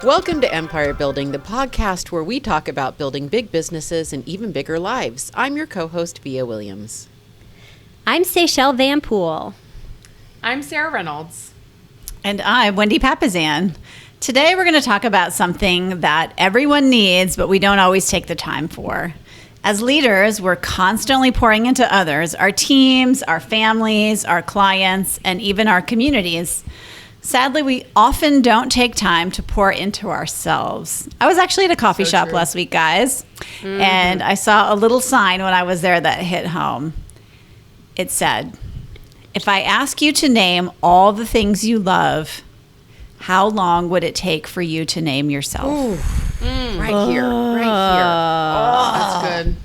Welcome to Empire Building, the podcast where we talk about building big businesses and even bigger lives. I'm your co-host, Via Williams. I'm Seychelle Van Pool. I'm Sarah Reynolds. And I'm Wendy Papazan. Today we're going to talk about something that everyone needs, but we don't always take the time for. As leaders, we're constantly pouring into others, our teams, our families, our clients, and even our communities. Sadly, we often don't take time to pour into ourselves. I was actually at a coffee shop last week, guys, and I saw a little sign when I was there that hit home. It said, "If I ask you to name all the things you love, how long would it take for you to name yourself?" Right here. Oh, That's good.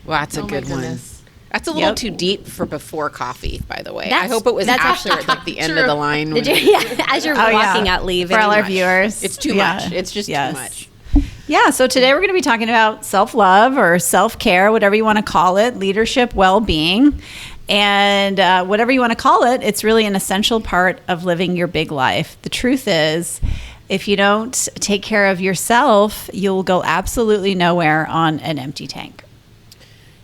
well, that's a Oh, good my one. goodness. That's a little too deep for before coffee, by the way. I That's- hope it was that's after actually like the end of the line. Did when- you, as you're walking out, leaving. For all our much. viewers. It's too much. It's just too much. Yeah, so today we're going to be talking about self-love or self-care, whatever you want to call it, leadership, well-being. And whatever you want to call it, it's really an essential part of living your big life. The truth is, if you don't take care of yourself, you'll go absolutely nowhere on an empty tank.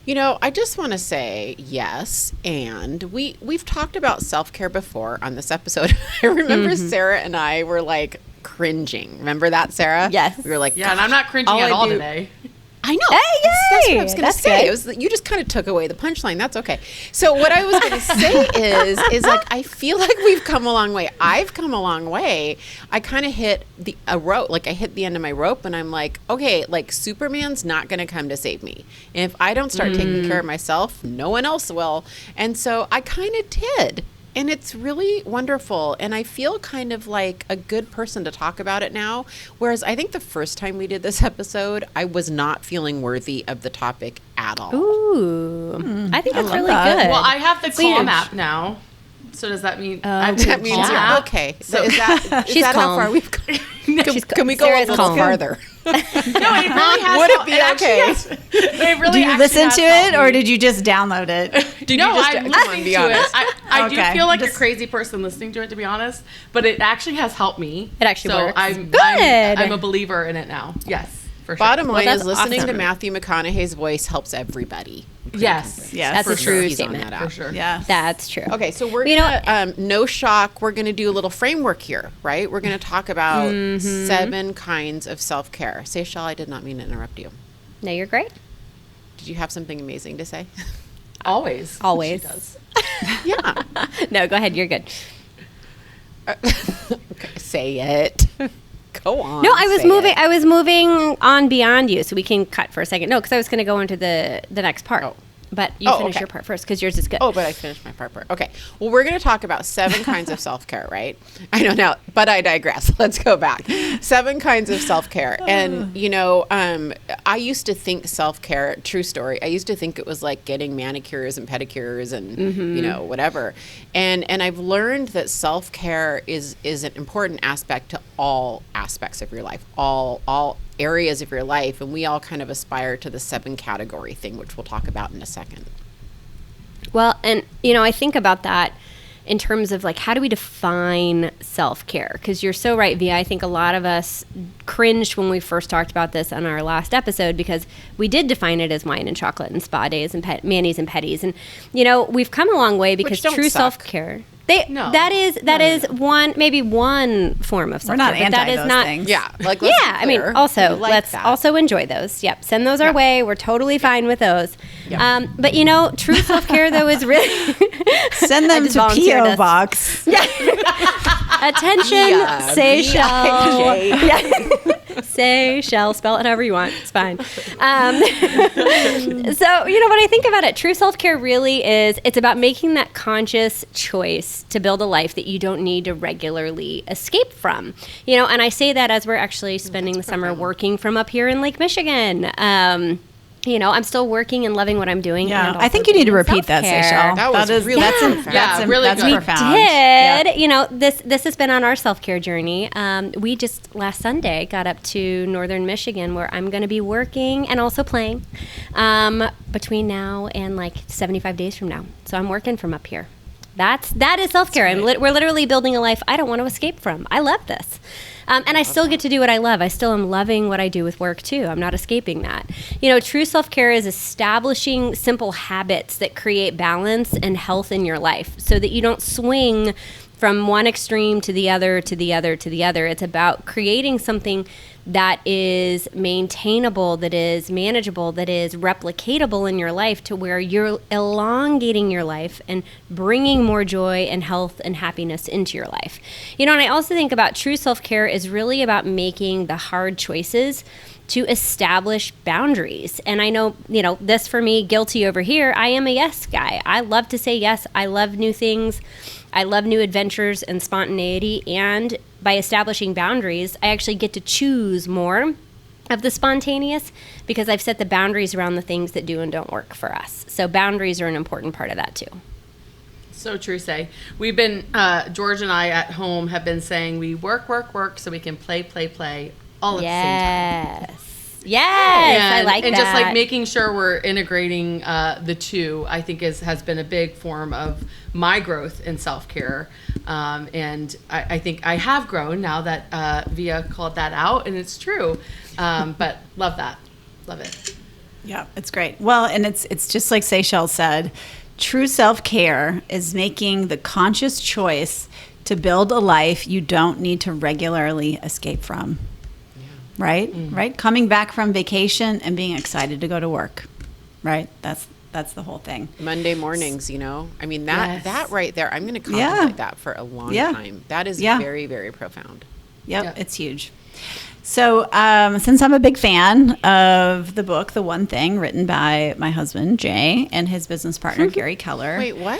You know, I just want to say yes, and we've talked about self-care before on this episode. I remember Sarah and I were like cringing. Remember that, Sarah? Yes. We were like, Yeah, and I'm not cringing all at I all do- today. I know. Hey, That's yay! what I was going to That's say. good. It was you just kind of took away the punchline. That's okay. So what I was going to say is like I feel like we've come a long way. I've come a long way. I kind of hit a rope. Like I hit the end of my rope, and I'm like, okay, like Superman's not going to come to save me. And if I don't start taking care of myself, no one else will. And so I kind of did. And it's really wonderful. And I feel kind of like a good person to talk about it now. Whereas I think the first time we did this episode, I was not feeling worthy of the topic at all. Ooh, I think that's love really that. good. Well, I have the Leaders. Calm app now. So does that mean I have That the means Calm you're app? okay. So Is that She's how calm. far we've gone? Can we go Sarah's a little calm. farther? No, it really has. Would it be actually okay? has- it really Do you actually listen has to helped it, or me. did you just download it? Did No, you just I'm come listening on, be to it. honest? I Okay. do feel like a Just- crazy person listening to it, to be honest. But it actually has helped me. It actually so works. I'm Good. I'm a believer in it now. Yes, for sure. Bottom line that's is listening awesome. to Matthew McConaughey's voice helps everybody. Yes, Yes. That's for a sure. true He's on statement. that app. For sure. Yeah. That's true. Okay, so we're You know- gonna no shock. We're gonna do a little framework here, right? We're gonna talk about 7 kinds of self-care. Seychelle, I did not mean to interrupt you. No, you're great. Did you have something amazing to say? Always. Always. She does. Yeah. No, go ahead. You're good. Okay, say it. Go on. No, I was say moving. it. I was moving on beyond you, so we can cut for a second. No, because I was going to go into the next part. Oh. But you Oh, finish okay. your part first because yours is good. Oh, but I finished my part. Okay. Well, we're going to talk about 7 kinds of self-care, right? I know now, but I digress. Let's go back. 7 kinds of self-care. And, you know, I used to think self-care, true story, I used to think it was like getting manicures and pedicures and, you know, whatever. And I've learned that self-care is an important aspect to all aspects of your life, all areas of your life, and we all kind of aspire to the 7 category thing, which we'll talk about in a second. Well, and you know, I think about that in terms of like, how do we define self-care? Because you're so right, Via. I think a lot of us cringed when we first talked about this on our last episode because we did define it as wine and chocolate and spa days and manis and petties. And, you know, we've come a long way because don't true suck. self-care. No. That is one form of self-care. We're not but that anti is those not, things. Yeah, like Yeah, let's be I mean, clear. also We like let's that. also enjoy those. Yep, send those our way. We're totally fine with those. Yeah. But you know, true self-care though is really Send them just to volunteered P.O. us. Box. attention, Yeah, Seychelle. B-I-J. Yeah. Seychelle, spell it however you want. It's fine. So, you know, when I think about it, true self-care really is, it's about making that conscious choice to build a life that you don't need to regularly escape from. You know, and I say that as we're actually spending the summer working from up here in Lake Michigan. You know, I'm still working and loving what I'm doing. Yeah, and I think also you need to doing repeat that, self-care. Seychelle. That was really profound. Yeah, really that's good. profound. Did Yeah. you know this has been on our self-care journey. We just last Sunday got up to northern Michigan where I'm going to be working and also playing between now and like 75 days from now. So I'm working from up here. That is self-care. We're literally building a life I don't want to escape from. I love this. And I still get to do what I love. I still am loving what I do with work too. I'm not escaping that. True self-care is establishing simple habits that create balance and health in your life so that you don't swing from one extreme to the other, to the other, to the other. It's about creating something that is maintainable, that is manageable, that is replicatable in your life to where you're elongating your life and bringing more joy and health and happiness into your life. And I also think about true self-care is really about making the hard choices to establish boundaries. And I know, this for me, guilty over here, I am a yes guy. I love to say yes. I love new things. I love new adventures and spontaneity. And by establishing boundaries, I actually get to choose more of the spontaneous because I've set the boundaries around the things that do and don't work for us. So boundaries are an important part of that too. So true, Say. We've been, George and I at home have been saying we work so we can play all at the same time. Yes, I like that. And just like making sure we're integrating the two, I think has been a big form of my growth in self-care. And I think I have grown now that Via called that out, and it's true. But love that. Love it. Yeah, it's great. Well, and it's just like Seychelles said, true self-care is making the conscious choice to build a life you don't need to regularly escape from. Right? Right? Coming back from vacation and being excited to go to work. Right? That's the whole thing. Monday mornings, I mean, that right there, I'm going to Yeah. contemplate that for a long Yeah. time. That is Yeah. very, very profound. Yep, Yeah. it's huge. So since I'm a big fan of the book, The One Thing, written by my husband, Jay, and his business partner, Gary Keller. Wait, what?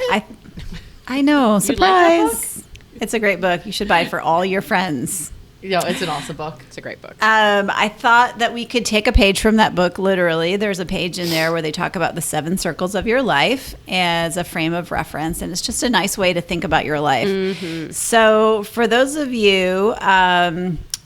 I know, You like that surprise. It's a great book. You should buy it for all your friends. It's an awesome book. It's a great book. I thought that we could take a page from that book, literally. There's a page in there where they talk about the 7 circles of your life as a frame of reference, and it's just a nice way to think about your life. Mm-hmm. So for those of you,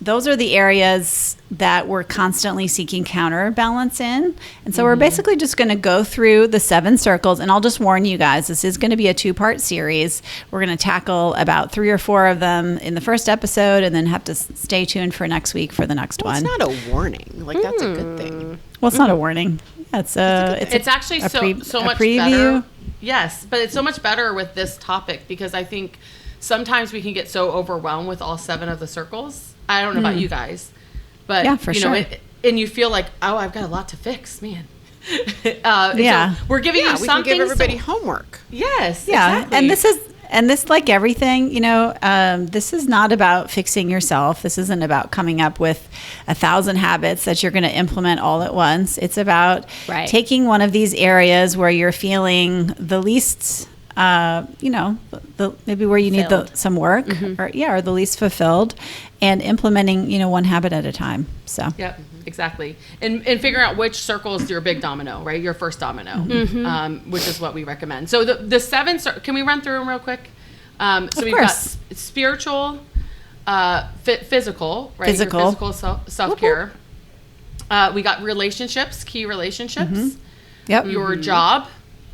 those are the areas that we're constantly seeking counterbalance in. And so we're basically just going to go through the 7 circles. And I'll just warn you guys, this is going to be a 2-part series. We're going to tackle about 3 or 4 of them in the first episode and then have to stay tuned for next week for the next Well, one. it's not a warning. Like, that's a good thing. Well, it's not a warning. Yeah, it's Actually a so much preview. better. Yes, but it's so much better with this topic because I think sometimes we can get so overwhelmed with all 7 of the circles. I don't know about you guys, but Yeah, for sure. And you feel like, oh, I've got a lot to fix, man. Yeah. So we're giving you We can something. give everybody homework. Yes. Yeah, Exactly. and this like everything, this is not about fixing yourself. This isn't about coming up with 1,000 habits that you're going to implement all at once. It's about taking one of these areas where you're feeling the least, maybe where you need some work, or the least fulfilled, and implementing, one habit at a time. So. Yep, exactly. And figuring out which circle is your big domino, right? Your first domino, which is what we recommend. So the 7, can we run through them real quick? So we've got spiritual, physical, right? Physical. Your physical self-care. We got relationships, key relationships. Yep. Your job,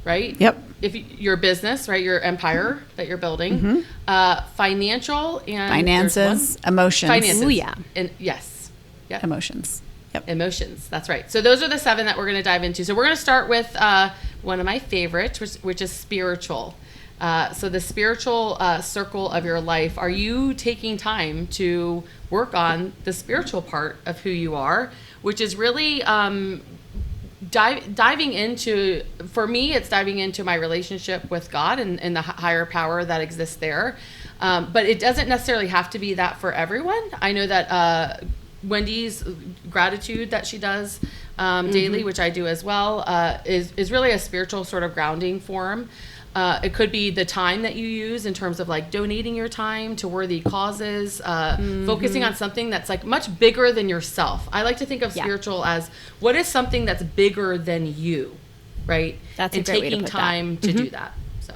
right? Yep. If your business, right? Your empire that you're building. Financial and Finances, emotions. Finances. Ooh, yeah. And yes. Yep. Emotions. Yep. Emotions. That's right. So those are the 7 that we're going to dive into. So we're going to start with one of my favorites, which is spiritual. So the spiritual circle of your life. Are you taking time to work on the spiritual part of who you are, which is really diving into, for me, it's diving into my relationship with God and the higher power that exists there. But it doesn't necessarily have to be that for everyone. I know that Wendy's gratitude that she does daily, which I do as well, is really a spiritual sort of grounding form. It could be the time that you use in terms of like donating your time to worthy causes, focusing on something that's like much bigger than yourself. I like to think of spiritual as what is something that's bigger than you, right? That's a and great way to taking put that. time to do that. So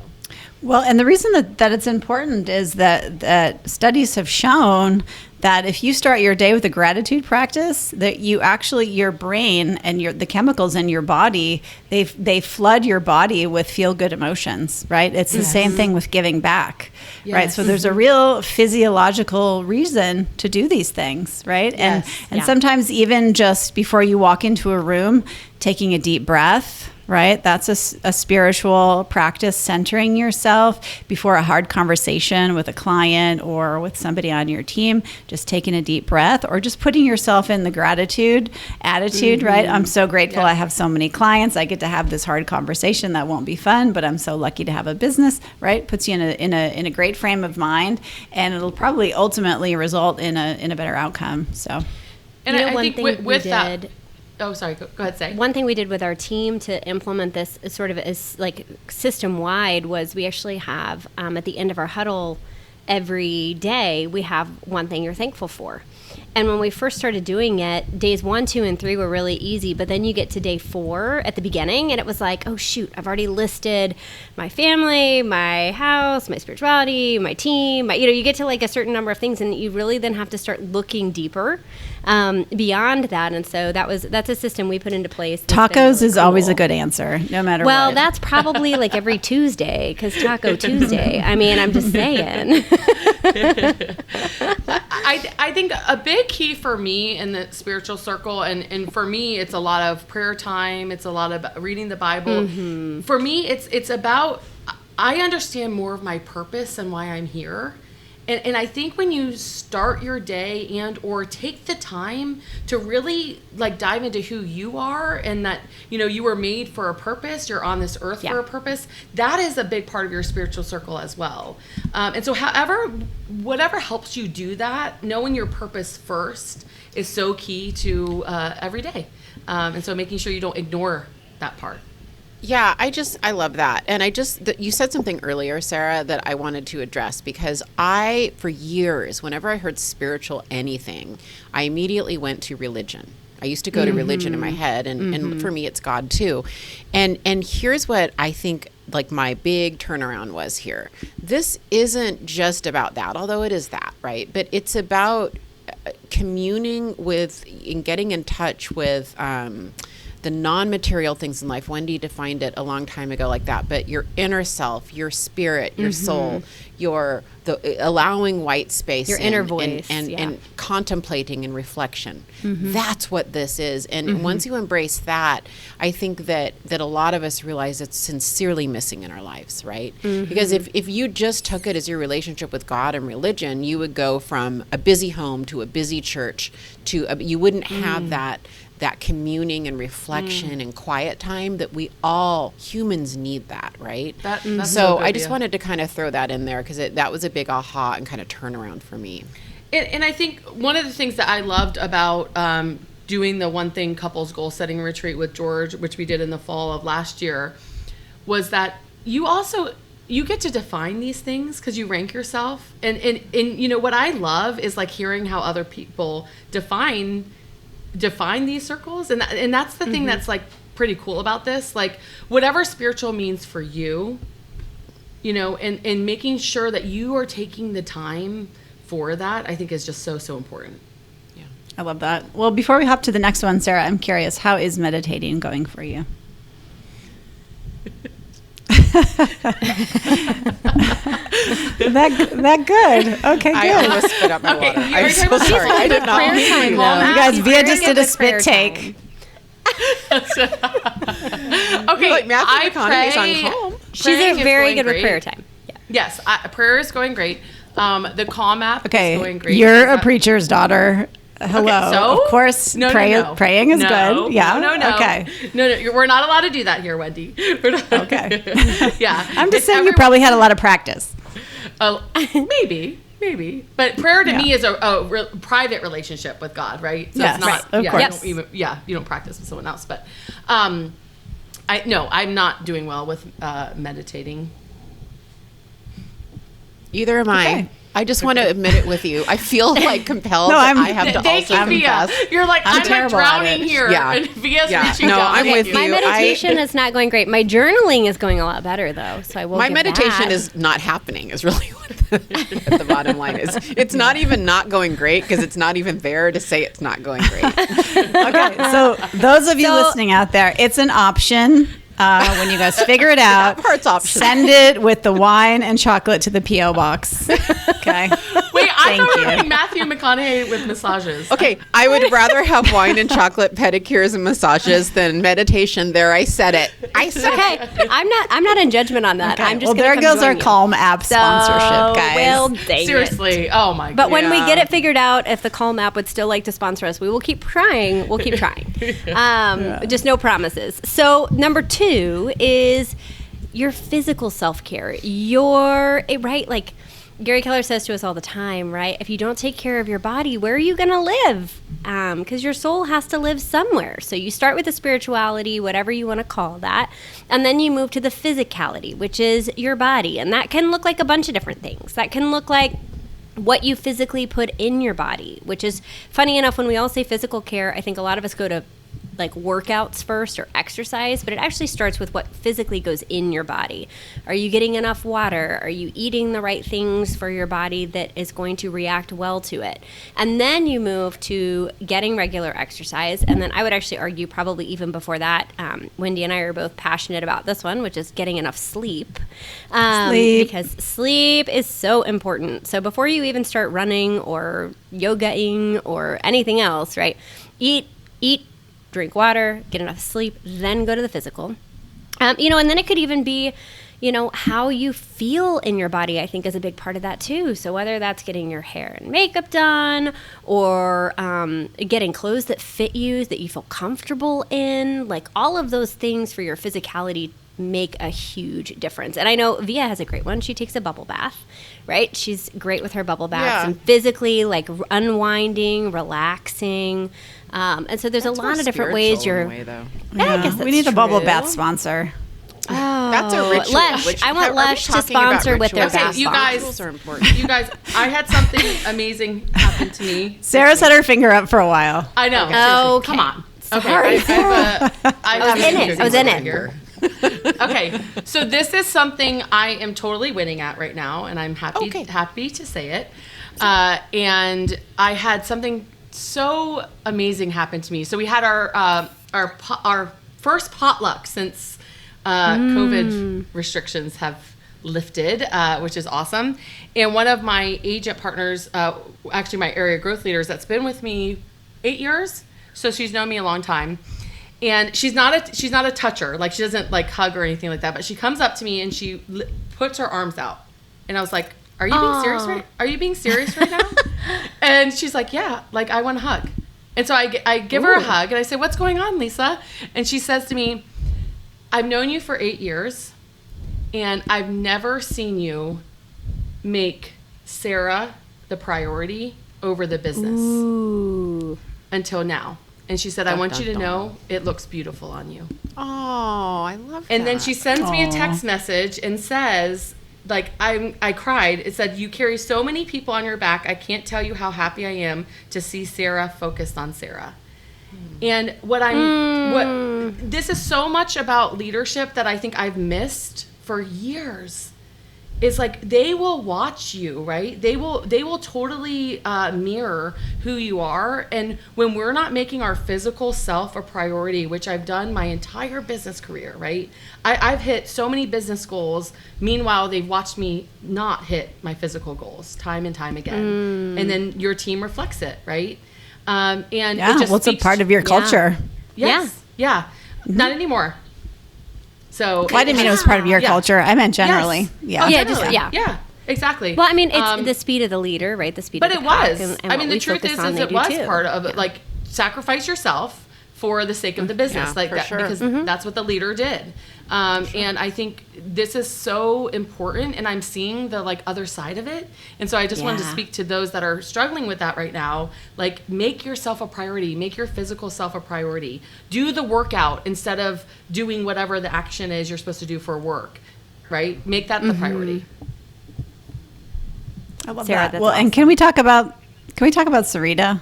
Well, and the reason that it's important is that studies have shown that if you start your day with a gratitude practice, that you actually, your brain and the chemicals in your body, they flood your body with feel good emotions, right? It's the same thing with giving back, right? Yes. So there's a real physiological reason to do these things, right? And sometimes even just before you walk into a room, taking a deep breath, right? That's a spiritual practice, centering yourself before a hard conversation with a client or with somebody on your team, just taking a deep breath or just putting yourself in the gratitude attitude, right? I'm so grateful I have so many clients. I get to have this hard conversation that won't be fun, but I'm so lucky to have a business, right? Puts you in a great frame of mind, and it'll probably ultimately result in a better outcome. So, And You know, I one think thing with, we with that. did- Oh, sorry. Go ahead, say. One thing we did with our team to implement this as sort of as like system wide was we actually have at the end of our huddle every day, we have one thing you're thankful for. And when we first started doing it, days 1, 2, and 3 were really easy. But then you get to day 4 at the beginning, and it was like, oh, shoot, I've already listed my family, my house, my spirituality, my team. You get to like a certain number of things, and you really then have to start looking deeper beyond that. And so that's a system we put into place. that's been tacos really is always a cool. good answer, no matter Well, what. that's probably like every Tuesday because Taco Tuesday. I mean, I'm just saying. I think a big key for me in the spiritual circle, and for me, it's a lot of prayer time. It's a lot of reading the Bible. For me, it's about, I understand more of my purpose and why I'm here. And I think when you start your day and or take the time to really like dive into who you are and that, you were made for a purpose, you're on this earth for a purpose, that is a big part of your spiritual circle as well. And so whatever helps you do that, knowing your purpose first is so key to every day. And so making sure you don't ignore that part. Yeah, I love that. And you said something earlier, Sarah, that I wanted to address because for years, whenever I heard spiritual anything, I immediately went to religion. I used to go to religion in my head, and for me, it's God too. And here's what I think like my big turnaround was here. This isn't just about that, although it is that, right? But it's about communing with and getting in touch with the non-material things in life. Wendy defined it a long time ago like that, but your inner self, your spirit, your soul, allowing white space, Your inner voice, and contemplating and reflection. That's what this is. And once you embrace that, I think that a lot of us realize it's sincerely missing in our lives, right? Because if you just took it as your relationship with God and religion, you would go from a busy home to a busy church you wouldn't have that communing and reflection and quiet time that we all humans need that, right? That's so so good, I just yeah. wanted to kind of throw that in there because that was a big aha and kind of turnaround for me. And I think one of the things that I loved about doing the One Thing Couples Goal Setting Retreat with George, which we did in the fall of last year, was that you get to define these things because you rank yourself. And what I love is like hearing how other people define these circles. And that's the thing that's like pretty cool about this. Like whatever spiritual means for you, and making sure that you are taking the time for that, I think is just so, so important. Yeah. I love that. Well, before we hop to the next one, Sarah, I'm curious, how is meditating going for you? that good. Okay, I good. almost spit out my Okay, water. you I'm already so talked about sorry. I did not prayer mean to time, do Mom. that. You guys, You're Via very just good did a with prayer spit time. take. Okay, Like Matthew I McConaughey's pray. on Calm. She's Praying is very going good with great. prayer time. Yeah. Yes, prayer is going great. The Calm app is going Okay, great. you're a Is that- preacher's daughter. Hello. so? Of course, No, praying is No, good. Yeah. No. Okay. No, we're not allowed to do that here, Wendy. We're not- Okay. Yeah. I'm just It's saying you everyone- probably had a lot of practice. Oh, maybe. But prayer to Yeah. me is a private relationship with God, right? So Yes, it's not. right, of yeah, course. you don't practice with someone else. But, I'm not doing well with meditating. Either am I. Okay. I just want to admit it with you. I feel like compelled No, that I'm- I have to Thank also you, Via. confess. You're like, I'm like terrible at drowning it. here. Yeah. And Via's Yeah. reaching No, down. I'm Thank with you. My you. meditation is not going great. My journaling is going a lot better though. So I will. My give meditation that. is not happening is really what the bottom line is. It's not even not going great because it's not even there to say it's not going great. Okay, so those of you So- listening out there, it's an option. When you guys figure it out, part's optional. send it with the wine and chocolate to the P.O. box. Okay. Wait, I Thank thought we were you. doing Matthew McConaughey with massages. Okay, I would rather have wine and chocolate pedicures and massages than meditation. There, I said it. I said Okay, I'm not in judgment on that. Okay. I'm just well, gonna there come goes our join you. Calm app sponsorship, guys. Well, dang it. Seriously. Oh my god. But when we Yeah. get it figured out, if the Calm app would still like to sponsor us, we will keep trying. We'll keep trying. Just no promises. So number 2 is your physical self-care. Right? Like Gary Keller says to us all the time, right? If you don't take care of your body, where are you going to live? Because your soul has to live somewhere. So you start with the spirituality, whatever you want to call that, and then you move to the physicality, which is your body. And that can look like a bunch of different things. That can look like what you physically put in your body, which is funny enough, when we all say physical care, I think a lot of us go to like workouts first or exercise, but it actually starts with what physically goes in your body. Are you getting enough water? Are you eating the right things for your body that is going to react well to it? And then you move to getting regular exercise. And then I would actually argue probably even before that, Wendy and I are both passionate about this one, which is getting enough sleep. Sleep. Because sleep is so important. So before you even start running or yogaing or anything else, right? Eat, drink water, get enough sleep, then go to the physical. And then it could even be, how you feel in your body, I think is a big part of that too. So whether that's getting your hair and makeup done or getting clothes that fit you, that you feel comfortable in, like all of those things for your physicality make a huge difference. And I know Via has a great one. She takes a bubble bath, right? She's great with her bubble baths Yeah. and physically like unwinding, relaxing. And so there's a lot of different ways Yeah, I guess we that's need a bubble true. bath sponsor. That's a ritual. Lush. I want are we Lush to talking about sponsor with their rituals? bath you bombs. guys, Rituals are important. you guys, I had something amazing happen to me. Sarah's had her finger up for a while. I know. Okay. seriously. Okay. Come on. Sorry, I was in it. I was in it. Here. Okay, so this is something I am totally winning at right now, and I'm happy to say it. And I had something so amazing happen to me. So we had our first potluck since COVID restrictions have lifted, which is awesome. And one of my agent partners, actually my area growth leaders, that's been with me 8 years, so she's known me a long time. And she's not a toucher, like she doesn't like hug or anything like that. But she comes up to me and she puts her arms out, and I was like, "Are you being serious right? Are you being serious right now?" And she's like, "Yeah, like I want a hug." And so I give her a hug and I say, "What's going on, Lisa?" And she says to me, "I've known you for 8 years, and I've never seen you make Sarah the priority over the business Ooh. until now." And she said, "I want you to know it looks beautiful on you." Oh, I love that. And then she sends me a text message and says, like, I cried. It said, "You carry so many people on your back. I can't tell you how happy I am to see Sarah focused on Sarah." And this is so much about leadership that I think I've missed for years. It's like they will watch you, right? They will totally mirror who you are. And when we're not making our physical self a priority, which I've done my entire business career, right? I've hit so many business goals. Meanwhile, they've watched me not hit my physical goals time and time again. And then your team reflects it, right? And Yeah, it just well, it's a speaks- part of your culture. Yes, yeah. Not anymore. So Well, I didn't mean it was part of your Yeah. culture. I meant generally. Yes. Yeah. Oh, Yeah, generally. just- yeah. Yeah, exactly. Well, I mean, it's the speed of the leader, right? The speed But of it the pack was. and I what mean, we the truth focus is on, they it do was too. part of it. Like, sacrifice yourself for the sake of the business, Yeah, like for that, sure. because that's what the leader did. And I think this is so important, and I'm seeing the like other side of it. And so I just wanted to Yeah. speak to those that are struggling with that right now. Like, make yourself a priority. Make your physical self a priority. Do the workout instead of doing whatever the action is you're supposed to do for work. Right? Make that the priority. I love Sarah, that. that's Well, and awesome. can we talk about Sarita?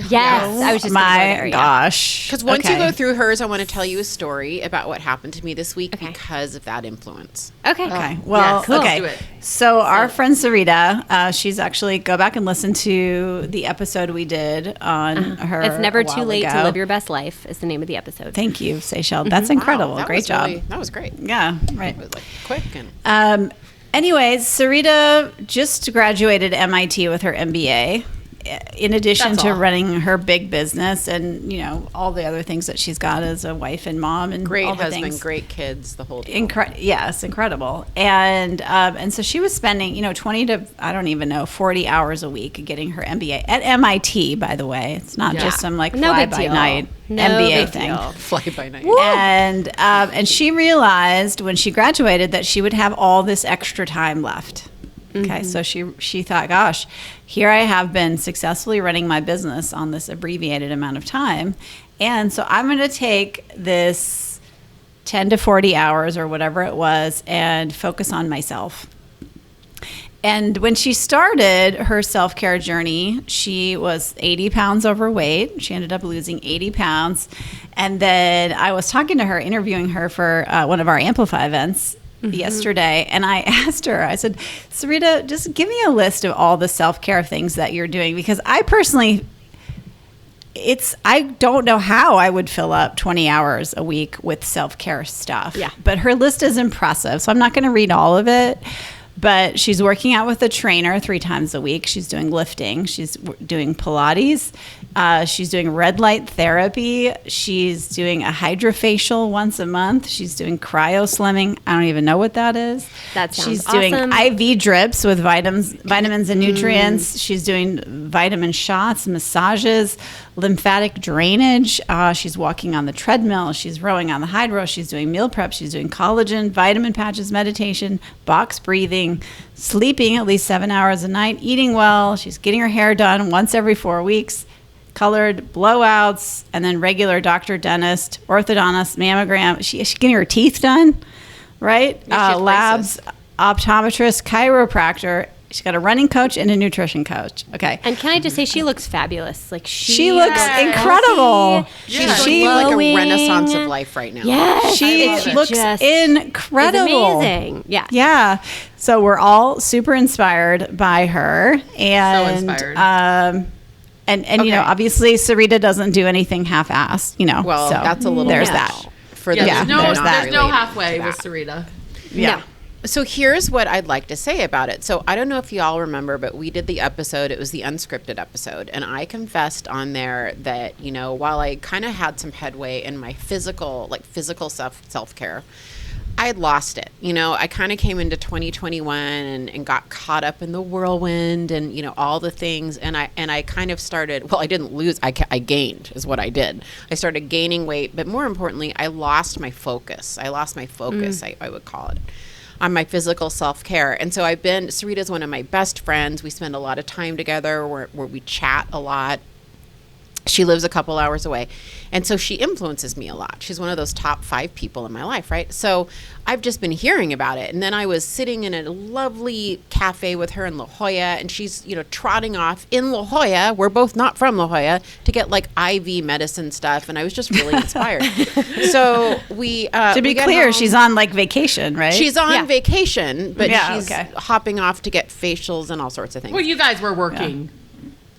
Yes, I was just gonna go My there, yeah. gosh. Because once you Okay. go through hers, I want to tell you a story about what happened to me this week Okay. because of that influence. Okay. Okay. Well, yes, let's okay. do it. So our friend Sarita, she's actually go back and listen to the episode we did on her. It's never a too while late to ago. live your best life is the name of the episode. Thank you, Seychelle. That's incredible. Wow, that Great was job. really- that was great. Yeah. Right. It was like quick and Anyways, Sarita just graduated MIT with her MBA. In addition That's to all. running her big business and all the other things that she's got as a wife and mom and great all the husband, things. great kids, the whole deal. Yes, incredible. And so she was spending 20 to I don't even know 40 hours a week getting her MBA at MIT. By the way, it's not Yeah. just some like No fly big by deal. night No MBA big thing. deal. Fly by night. And she realized when she graduated that she would have all this extra time left. Okay, so she thought, gosh, here I have been successfully running my business on this abbreviated amount of time, and so I'm going to take this 10 to 40 hours or whatever it was and focus on myself. And when she started her self-care journey, she was 80 pounds overweight. She ended up losing 80 pounds. And then I was talking to her, interviewing her for one of our Amplify events yesterday. And I asked her, I said, Sarita, just give me a list of all the self-care things that you're doing. Because I personally, I don't know how I would fill up 20 hours a week with self-care stuff. Yeah. But her list is impressive. So I'm not going to read all of it. But she's working out with a trainer 3 times a week. She's doing lifting. She's doing Pilates. She's doing red light therapy. She's doing a hydrofacial once a month. She's doing cryo slimming. I don't even know what that is. That sounds She's doing awesome. IV drips with vitamins and nutrients. She's doing vitamin shots, massages, lymphatic drainage. She's walking on the treadmill. She's rowing on the hydro. She's doing meal prep. She's doing collagen, vitamin patches, meditation, box breathing, sleeping at least 7 hours a night, eating well. She's getting her hair done once every 4 weeks, colored blowouts, and then regular doctor, dentist, orthodontist, mammogram. She's getting her teeth done, right? Yeah, she has Labs, optometrist, chiropractor. She's got a running coach and a nutrition coach. Okay. And can I just say, she looks fabulous. Like She looks Yes. incredible. She's Yeah. going like a glowing. renaissance of life right now. Yes, She it's looks just- incredible. It's amazing. Yeah. Yeah. So we're all super inspired by her. And inspired. and Okay. obviously Sarita doesn't do anything half-assed, Well, so that's a little there's much that. for Yeah, those there's who no, are not there's no related halfway to with that. Sarita. Yeah. So here's what I'd like to say about it. So I don't know if you all remember, but we did the episode. It was the unscripted episode. And I confessed on there that, while I kind of had some headway in my physical self-care, I had lost it. I kind of came into 2021 and got caught up in the whirlwind and, all the things. And I kind of started, I didn't lose, I gained is what I did. I started gaining weight, but more importantly, I lost my focus. I would call it, on my physical self-care. And so Sarita's one of my best friends. We spend a lot of time together where we chat a lot. She lives a couple hours away. And so she influences me a lot. She's one of those top 5 people in my life, right? So I've just been hearing about it. And then I was sitting in a lovely cafe with her in La Jolla, and she's, trotting off in La Jolla. We're both not from La Jolla, to get like IV medicine stuff. And I was just really inspired. So we, To be we got clear, home. she's on like vacation, right? She's on Yeah. vacation, but Yeah, she's okay. hopping off to get facials and all sorts of things. Well, you guys were working.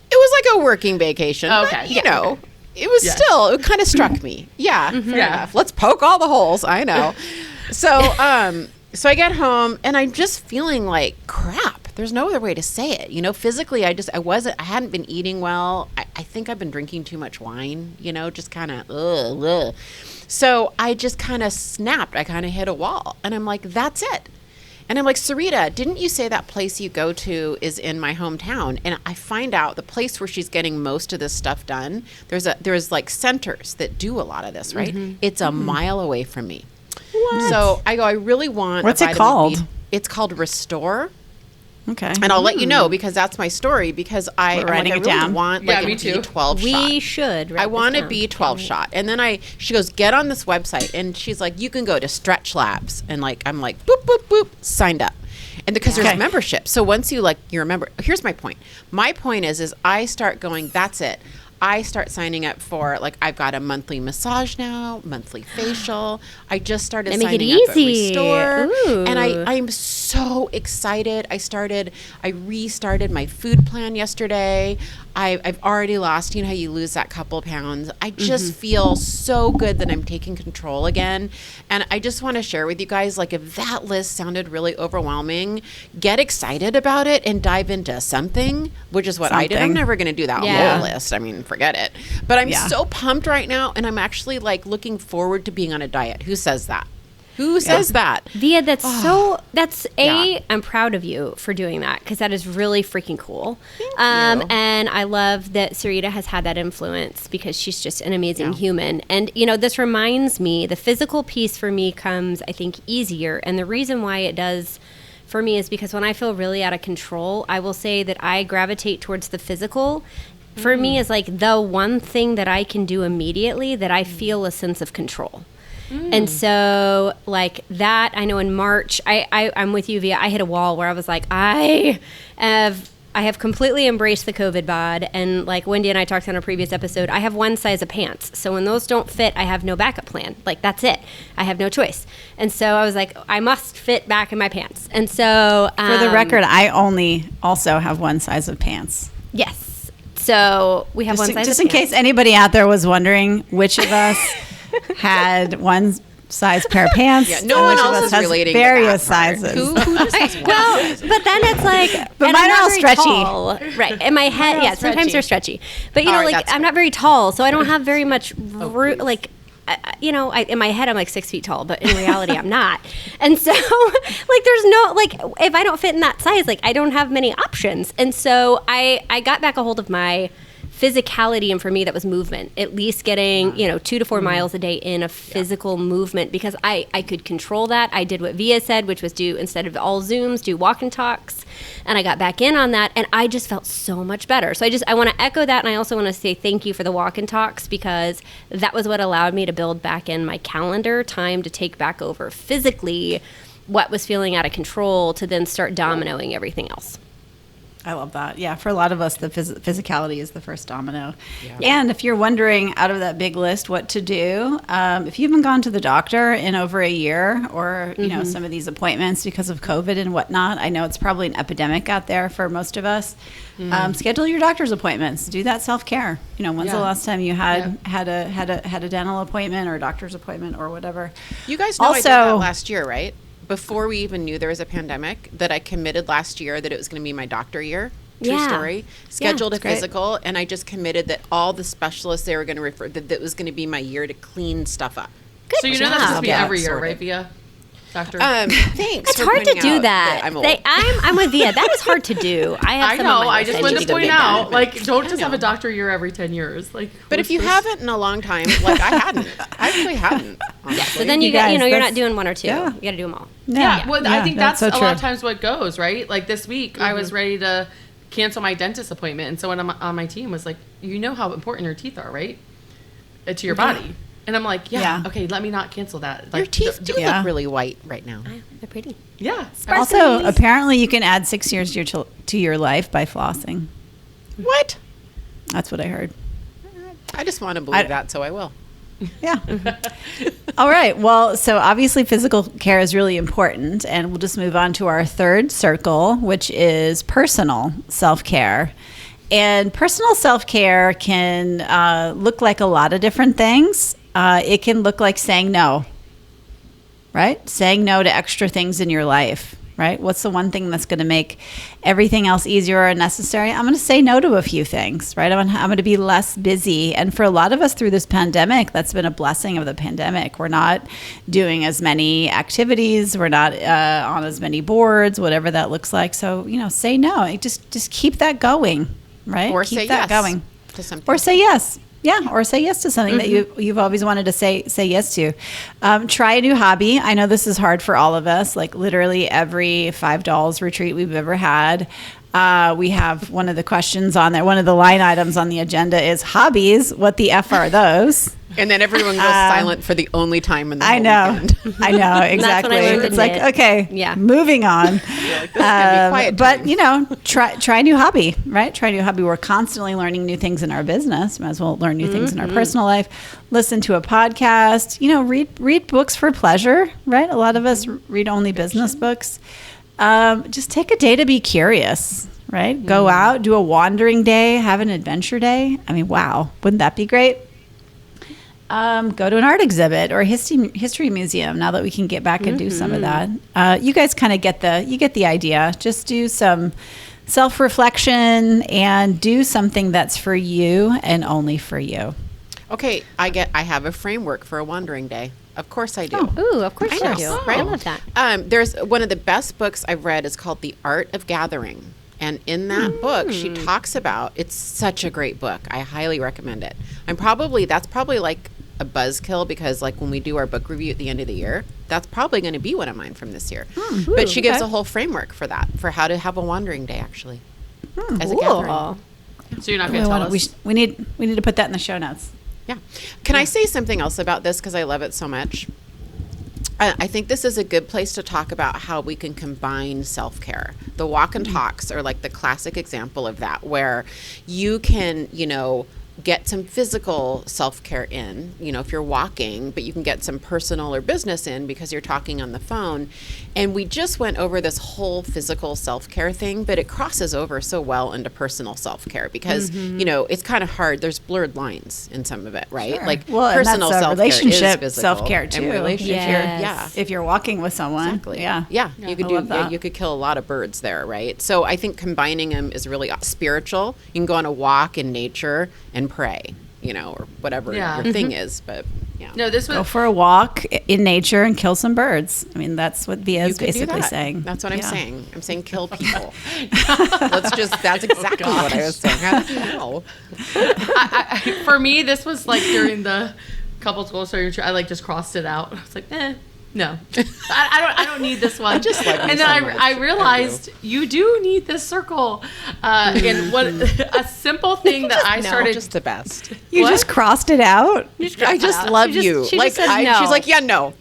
It was like a working vacation. Oh, but, okay. It was Yes. still, it kind of struck me. Yeah, fair Yeah. enough. Let's poke all the holes. I know. So, so I get home and I'm just feeling like crap. There's no other way to say it. Physically, I hadn't been eating well. I think I've been drinking too much wine, just kind of, So I just kind of snapped. I kind of hit a wall and I'm like, that's it. And I'm like, Sarita, didn't you say that place you go to is in my hometown? And I find out the place where she's getting most of this stuff done, there's like centers that do a lot of this, right? It's a mile away from me. What? So I go, I really want What's a it vitamin B. called? It's called Restore. Okay. And I'll let you know because that's my story because I We're writing I it really down. want Yeah, like me a too. B12 We shot. should. write I this want a down. B12 shot. And then she goes, get on this website. And she's like, you can go to Stretch Labs. And like, I'm like, boop, boop, boop, signed up. And because Okay. there's membership. So once you you're a member, here's my point. My point is I start going, that's it. I start signing up for, I've got a monthly massage now, monthly facial. I just started They make it signing up at easy. Restore. Ooh. And I'm so excited. I restarted my food plan yesterday. I've already lost, you know how you lose that couple pounds. I just feel so good that I'm taking control again. And I just want to share with you guys, if that list sounded really overwhelming, get excited about it and dive into something, which is what I did. I'm Something. never going to do that Yeah. whole list. I mean, forget it. But I'm Yeah. so pumped right now. And I'm actually looking forward to being on a diet. Who says that? Who says that? Via, that's Yeah. I'm proud of you for doing that because that is really freaking cool. you. And I love that Sarita has had that influence because she's just an amazing human. And, this reminds me, the physical piece for me comes, I think, easier. And the reason why it does for me is because when I feel really out of control, I will say that I gravitate towards the physical. For me is the one thing that I can do immediately that I feel a sense of control. And so that, I know in March, I'm with you, Via. I hit a wall where I was like, I have completely embraced the COVID bod. And Wendy and I talked on a previous episode, I have one size of pants. So when those don't fit, I have no backup plan. That's it. I have no choice. And so I was like, I must fit back in my pants. And so For the record, I only also have one size of pants. yes. So we have one size Just of in pants. case anybody out there was wondering which of us had one size pair of pants. Yeah, no and one which of else us is has relating to various that part. sizes. Who just has one Well, size? but then it's But and mine I'm are not all very stretchy. tall. Right. In my head, all yeah, sometimes stretchy. they're stretchy. But, All right, that's I'm fair. not very tall, so I don't have very much room. please. In my head, I'm 6 feet tall, but in reality, I'm not. And so, there's no, if I don't fit in that size, I don't have many options. And so I got back a hold of my physicality, and for me that was movement, at least getting 2 to 4 miles a day in a physical movement, because I could control that. I did what Via said, which was do, instead of all Zooms, do walk and talks, and I got back in on that, and I just felt so much better. So I want to echo that, and I also want to say thank you for the walk and talks, because that was what allowed me to build back in my calendar time to take back over physically what was feeling out of control, to then start dominoing everything else. I love that. Yeah, for a lot of us, the physicality is the first domino. And if you're wondering out of that big list what to do, if you haven't gone to the doctor in over a year, or some of these appointments because of COVID and whatnot, I know it's probably an epidemic out there for most of us. Schedule your doctor's appointments. Do that self-care. When's the last time you had a dental appointment or a doctor's appointment or whatever? You guys know I did Also- that last year, right? Before we even knew there was a pandemic, that I committed last year that it was going to be my doctor year. True Yeah. story. Scheduled a that's great. physical, and I just committed that all the specialists they were going to refer, that was going to be my year to clean stuff up. So that's supposed to be Yeah, every year, sorted. right, Via? Doctor? Thanks. It's for hard to pointing do out that. I'm old. I'm with Via. That is hard to do. I have I some know. on my I list just I wanted need to go point get out, done. don't just have know. a doctor year every 10 years. But if you haven't in a long time, I hadn't. I actually hadn't. Honestly. So then you You get, guys, you're that's- not doing one or two. yeah. You got to do them all. Yeah, well, I think that's so a lot true. of times what goes, right? This week, I was ready to cancel my dentist appointment, and someone on my team was like, "You know how important your teeth are, right? To your body." And I'm like, "Yeah, Yeah. okay, let me not cancel that." Your teeth do Yeah. look really white right now. They're pretty. Yeah. Also, apparently you can add 6 years to your life by flossing. What? That's what I heard. I just want to believe that, so I will. Yeah. All right. Well, so obviously physical care is really important, and we'll just move on to our third circle, which is personal self-care. And personal self-care can look like a lot of different things. It can look like saying no, right? Saying no to extra things in your life, right? What's the one thing that's going to make everything else easier or necessary? I'm going to say no to a few things, right? I'm going to be less busy. And for a lot of us through this pandemic, that's been a blessing of the pandemic. We're not doing as many activities. We're not on as many boards, whatever that looks like. So, say no. Just keep that going, right? Or keep say that yes going. to something. Or say yes. Yeah, or say yes to something that you've always wanted to say yes to. Try a new hobby. I know this is hard for all of us. Literally every $5 retreat we've ever had, We have one of the questions on there. One of the line items on the agenda is hobbies. What the F are those? And then everyone goes silent for the only time in the I whole know. weekend. I know, That's exactly. what I learned It's in like, it. okay, Yeah. moving on. Like, this is gonna be quiet But, time. you know, try a new hobby, right? Try a new hobby. We're constantly learning new things in our business. Might as well learn new things in our personal life. Listen to a podcast. You know, read books for pleasure, right? A lot of us read only business books. Just take a day to be curious, right? Go out, do a wandering day, have an adventure day. I mean, wow, wouldn't that be great? Go to an art exhibit or a history museum now that we can get back and do some of that. You guys kind of get the idea. Just do some self-reflection and do something that's for you and only for you. Okay, I have a framework for a wandering day. Of course I do. Ooh, of course I you know, do. right? I love that. There's one of the best books I've read is called The Art of Gathering. And in that book, she talks about, it's such a great book. I highly recommend it. That's probably like a buzzkill because like when we do our book review at the end of the year, that's probably going to be one of mine from this year. But she gives okay. a whole framework for that, for how to have a wandering day actually. As a Cool. gathering. So you're not going to tell us? We need to put that in the show notes. Yeah. Can I say something else about this because I love it so much? I think this is a good place to talk about how we can combine self-care. The walk and talks are like the classic example of that, where you can, get some physical self-care in, if you're walking, but you can get some personal or business in because you're talking on the phone. And we just went over this whole physical self-care thing, but it crosses over so well into personal self-care because, it's kind of hard. There's blurred lines in some of it, right? Sure. Like Well, and personal that's a self-care is relationship physical. self-care, too. And relationship, Yes. If you're walking with someone, Exactly. yeah. You could I love that. you could kill a lot of birds there, right? So I think combining them is really spiritual. You can go on a walk in nature and pray, or whatever Yeah. your thing is. But yeah, No, this Go was for a walk in nature and kill some birds. I mean, that's what Via you is could do basically that. saying. That's what I'm Yeah. saying. I'm saying kill people. That's exactly what I was saying. How did you know? for me. This was like during the couples goal story retreat. I like just crossed it out. I was like, no, I don't need this one. just love you and then so much. I realized you do need this circle. And what a simple thing that I started. just the best. You What? just crossed it out? I just love you. she Like just said no. she's like, no,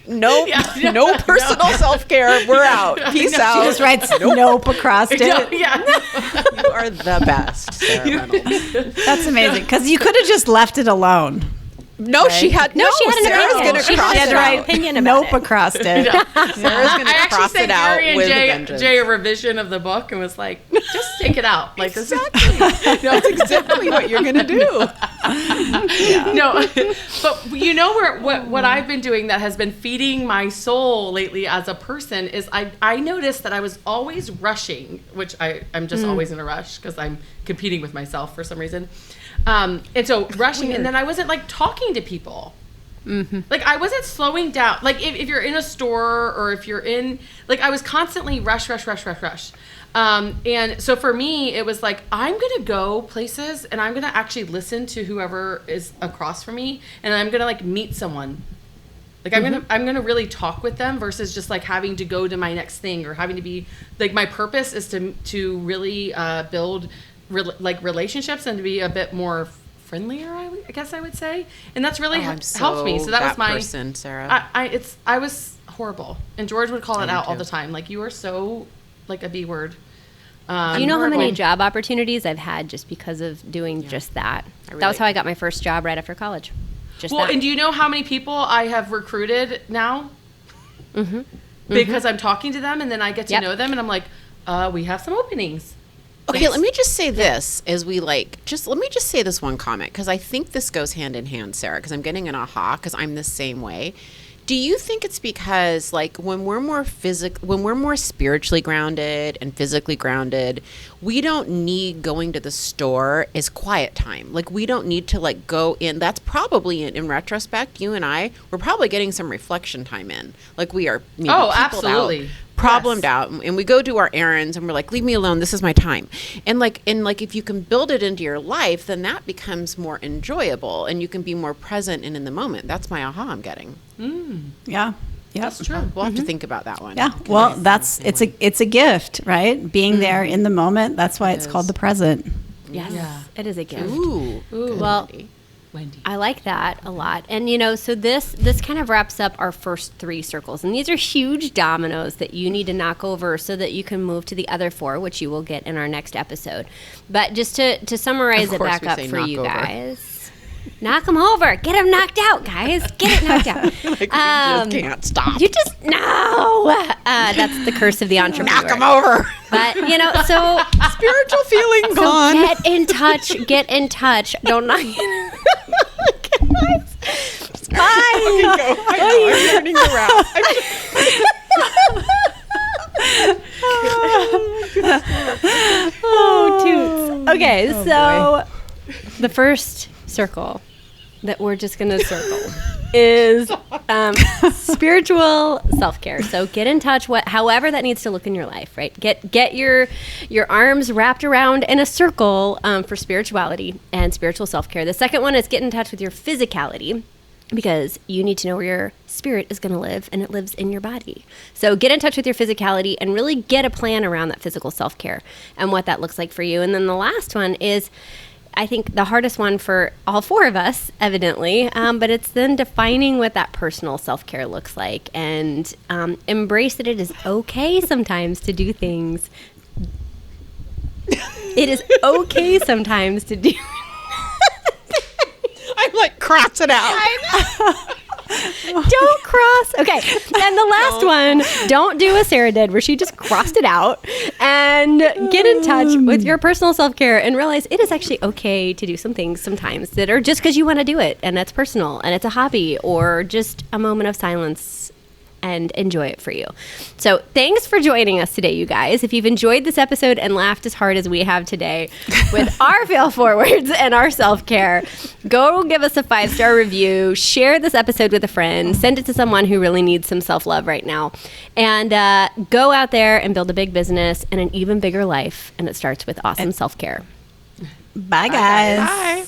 Yeah, no personal self-care. We're out. Peace out. She just writes nope across it. Yeah. You are the best, Sarah Reynolds. That's amazing because you could have just left it alone. No, she had no. she had an Sarah's opinion. gonna She cross had it the right out. opinion about Nope it. across it. Sarah's gonna I actually cross sent it out Gary and with a Jay, vengeance. a revision of the book and was like, just take it out. Like this is That's exactly what you're gonna do. no, but what I've been doing that has been feeding my soul lately as a person is I noticed that I was always rushing, which I'm just always in a rush because I'm competing with myself for some reason. And so rushing, and then I wasn't like talking to people. Like I wasn't slowing down. Like if you're in a store or if you're in, like I was constantly rush. And so for me, it was like, I'm going to go places and I'm going to actually listen to whoever is across from me. And I'm going to like meet someone. Like I'm going to really talk with them versus just like having to go to my next thing or having to be like, my purpose is to really build relationships and to be a bit more friendlier, I guess I would say, and that's really helped me. So that was my person, Sarah. I was horrible, and George would call it out all too. the time. Like you are so like a B word. Do you know how many horrible. job opportunities I've had just because of doing just that? That was relate. how I got my first job right after college. Just Well, that. and do you know how many people I have recruited now? Because I'm talking to them, and then I get to Yep. know them, and I'm like, we have some openings. Okay, let me just say this as we let me just say this one comment because I think this goes hand in hand, Sarah, because I'm getting an aha because I'm the same way. Do you think it's because like when we're more spiritually grounded and physically grounded, we don't need going to the store as quiet time. Like we don't need to like go in. That's probably in retrospect, you and I, we're probably getting some reflection time in. Like we are maybe Oh, peopled out, absolutely. problemed Yes. out, and we go do our errands and we're like, leave me alone, this is my time. And like if you can build it into your life, then that becomes more enjoyable and you can be more present and in the moment. That's my aha I'm getting. Yeah. That's true. We'll have to think about that one. Yeah. Well, it's a gift, right? Being there in the moment. That's why it's called the present. Yes, Yeah. it is a gift. Ooh. Well, Wendy. I like that a lot. And so this kind of wraps up our first 3 circles. And these are huge dominoes that you need to knock over so that you can move to the other 4, which you will get in our next episode. But just to summarize Of it course back we up say for knock you over. guys. Knock them over. Get them knocked out, guys. Get it knocked out. Like, we just can't stop. You just no. That's the curse of the entrepreneur. Knock them over. But so Spiritual feeling So gone. get in touch. Get in touch. Don't knock. Bye. Go. I know. I'm turning around. Oh, toots. Okay, so the first circle that we're just going to circle is spiritual self-care. So get in touch, however that needs to look in your life, right? Get your arms wrapped around in a circle for spirituality and spiritual self-care. The second one is get in touch with your physicality, because you need to know where your spirit is going to live, and it lives in your body. So get in touch with your physicality and really get a plan around that physical self-care and what that looks like for you. And then the last one is, I think, the hardest one for all 4 of us, evidently, but it's then defining what that personal self-care looks like, and embrace that it is okay sometimes to do things. It is okay sometimes to do I'm like, cross it out. Don't cross. Okay. And the last one, don't do what Sarah did, where she just crossed it out, and get in touch with your personal self-care and realize it is actually okay to do some things sometimes that are just because you want to do it, and that's personal, and it's a hobby, or just a moment of silence, and enjoy it for you. So thanks for joining us today, you guys. If you've enjoyed this episode and laughed as hard as we have today with our fail forwards and our self-care, go give us a 5-star review, share this episode with a friend, send it to someone who really needs some self-love right now, and go out there and build a big business and an even bigger life. And it starts with awesome self-care. Bye, guys. Bye.